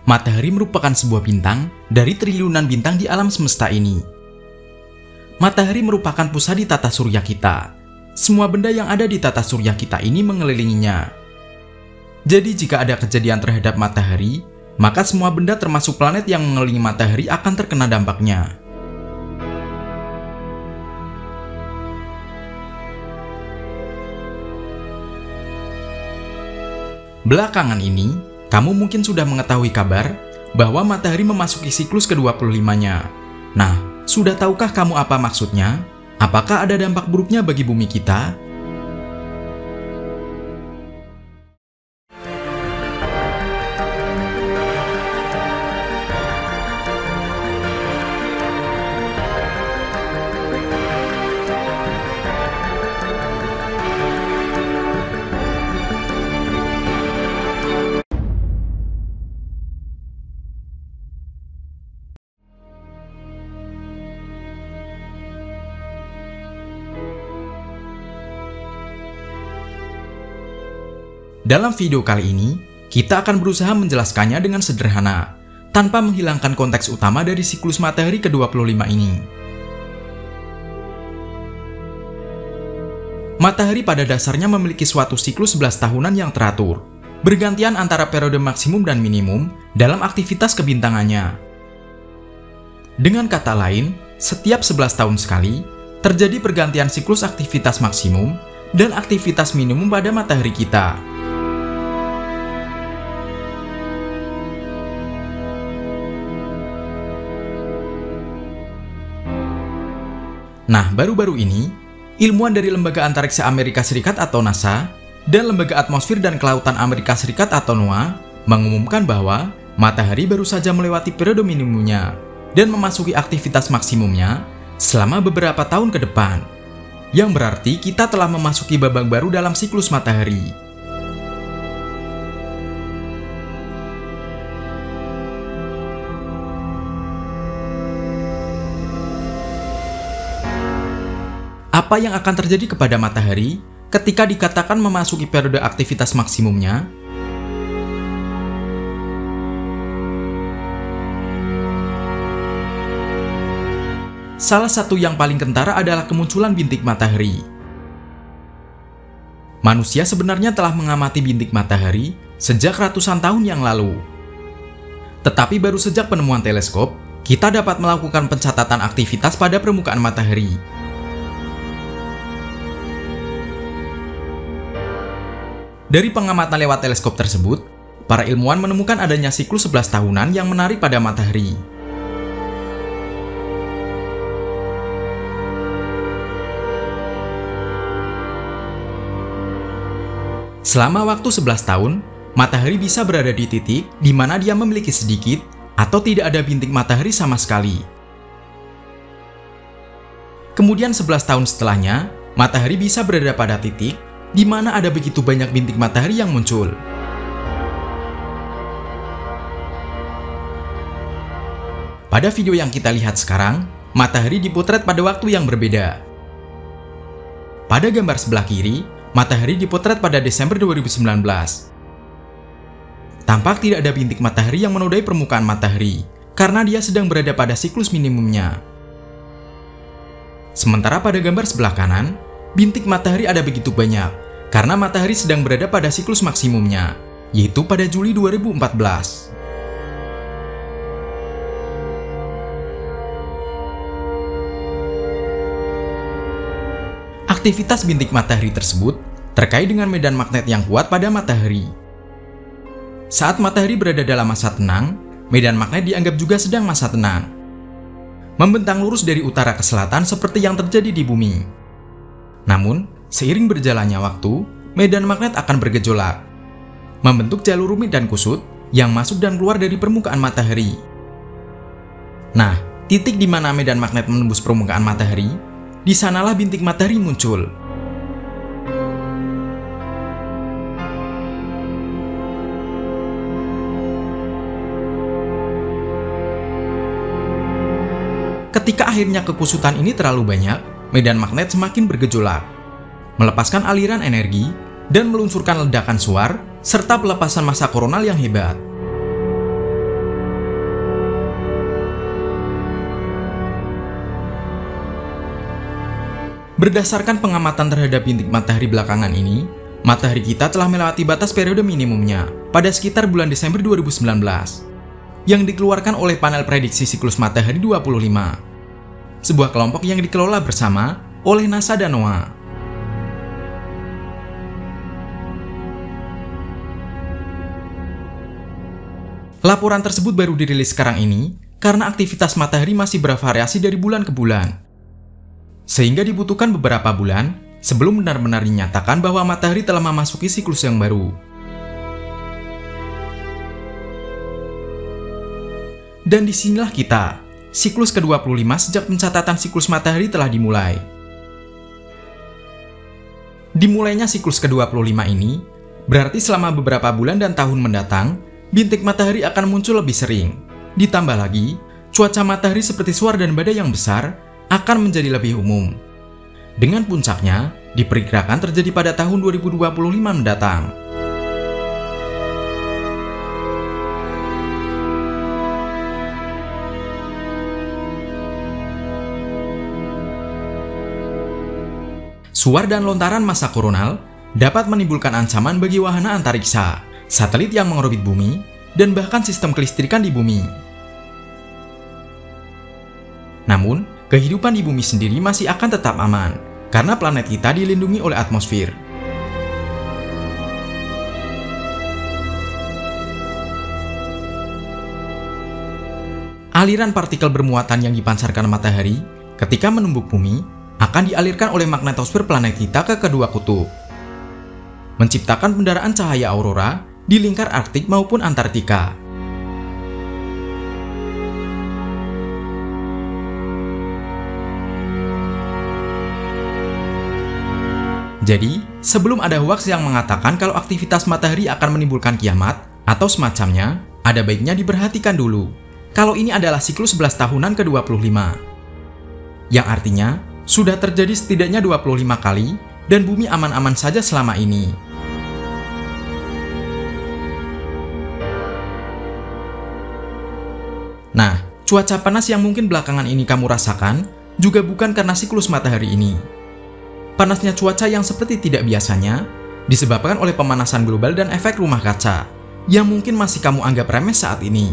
Matahari merupakan sebuah bintang dari triliunan bintang di alam semesta ini. Matahari merupakan pusat di tata surya kita. Semua benda yang ada di tata surya kita ini mengelilinginya. Jadi jika ada kejadian terhadap matahari, maka semua benda termasuk planet yang mengelilingi matahari akan terkena dampaknya. Belakangan ini, kamu mungkin sudah mengetahui kabar bahwa matahari memasuki siklus ke-25-nya. Nah, sudah tahukah kamu apa maksudnya? Apakah ada dampak buruknya bagi bumi kita? Dalam video kali ini, kita akan berusaha menjelaskannya dengan sederhana, tanpa menghilangkan konteks utama dari siklus matahari ke-25 ini. Matahari pada dasarnya memiliki suatu siklus 11 tahunan yang teratur, bergantian antara periode maksimum dan minimum dalam aktivitas kebintangannya. Dengan kata lain, setiap 11 tahun sekali, terjadi pergantian siklus aktivitas maksimum dan aktivitas minimum pada matahari kita. Nah, baru-baru ini, ilmuwan dari Lembaga Antariksa Amerika Serikat atau NASA dan Lembaga Atmosfer dan Kelautan Amerika Serikat atau NOAA mengumumkan bahwa matahari baru saja melewati periode minimumnya dan memasuki aktivitas maksimumnya selama beberapa tahun ke depan. Yang berarti kita telah memasuki babak baru dalam siklus matahari. Apa yang akan terjadi kepada matahari ketika dikatakan memasuki periode aktivitas maksimumnya? Salah satu yang paling kentara adalah kemunculan bintik matahari. Manusia sebenarnya telah mengamati bintik matahari sejak ratusan tahun yang lalu. Tetapi baru sejak penemuan teleskop, kita dapat melakukan pencatatan aktivitas pada permukaan matahari. Dari pengamatan lewat teleskop tersebut, para ilmuwan menemukan adanya siklus 11 tahunan yang menarik pada matahari. Selama waktu 11 tahun, matahari bisa berada di titik di mana dia memiliki sedikit atau tidak ada bintik matahari sama sekali. Kemudian 11 tahun setelahnya, matahari bisa berada pada titik di mana ada begitu banyak bintik matahari yang muncul. Pada video yang kita lihat sekarang, matahari dipotret pada waktu yang berbeda. Pada gambar sebelah kiri, matahari dipotret pada Desember 2019. Tampak tidak ada bintik matahari yang menodai permukaan matahari, karena dia sedang berada pada siklus minimumnya. Sementara pada gambar sebelah kanan, bintik matahari ada begitu banyak, karena matahari sedang berada pada siklus maksimumnya, yaitu pada Juli 2014. Aktivitas bintik matahari tersebut terkait dengan medan magnet yang kuat pada matahari. Saat matahari berada dalam masa tenang, medan magnet dianggap juga sedang masa tenang, membentang lurus dari utara ke selatan seperti yang terjadi di bumi. Namun, seiring berjalannya waktu, medan magnet akan bergejolak, membentuk jalur rumit dan kusut yang masuk dan keluar dari permukaan matahari. Nah, titik di mana medan magnet menembus permukaan matahari, di sanalah bintik matahari muncul. Ketika akhirnya kekusutan ini terlalu banyak, medan magnet semakin bergejolak, melepaskan aliran energi, dan meluncurkan ledakan suar, serta pelepasan massa koronal yang hebat. Berdasarkan pengamatan terhadap bintik matahari belakangan ini, matahari kita telah melewati batas periode minimumnya pada sekitar bulan Desember 2019 yang dikeluarkan oleh panel prediksi siklus matahari 25, sebuah kelompok yang dikelola bersama oleh NASA dan NOAA. Laporan tersebut baru dirilis sekarang ini karena aktivitas matahari masih bervariasi dari bulan ke bulan, sehingga dibutuhkan beberapa bulan sebelum benar-benar dinyatakan bahwa matahari telah memasuki siklus yang baru. Dan disinilah kita, siklus ke-25 sejak pencatatan siklus matahari telah dimulai. Dimulainya siklus ke-25 ini, berarti selama beberapa bulan dan tahun mendatang, bintik matahari akan muncul lebih sering. Ditambah lagi, cuaca matahari seperti suar dan badai yang besar akan menjadi lebih umum. Dengan puncaknya, diperkirakan terjadi pada tahun 2025 mendatang. Suar dan lontaran massa koronal dapat menimbulkan ancaman bagi wahana antariksa, satelit yang mengorbit bumi, dan bahkan sistem kelistrikan di bumi. Namun, kehidupan di bumi sendiri masih akan tetap aman, karena planet kita dilindungi oleh atmosfer. Aliran partikel bermuatan yang dipancarkan matahari ketika menumbuk bumi akan dialirkan oleh magnetosfer planet kita ke kedua kutub, menciptakan pendaraan cahaya aurora di lingkar Arktik maupun Antartika. Jadi, sebelum ada hoaks yang mengatakan kalau aktivitas matahari akan menimbulkan kiamat atau semacamnya, ada baiknya diperhatikan dulu kalau ini adalah siklus 11 tahunan ke-25, yang artinya sudah terjadi setidaknya 25 kali dan bumi aman-aman saja selama ini. Nah, cuaca panas yang mungkin belakangan ini kamu rasakan juga bukan karena siklus matahari ini. Panasnya cuaca yang seperti tidak biasanya disebabkan oleh pemanasan global dan efek rumah kaca yang mungkin masih kamu anggap remeh saat ini.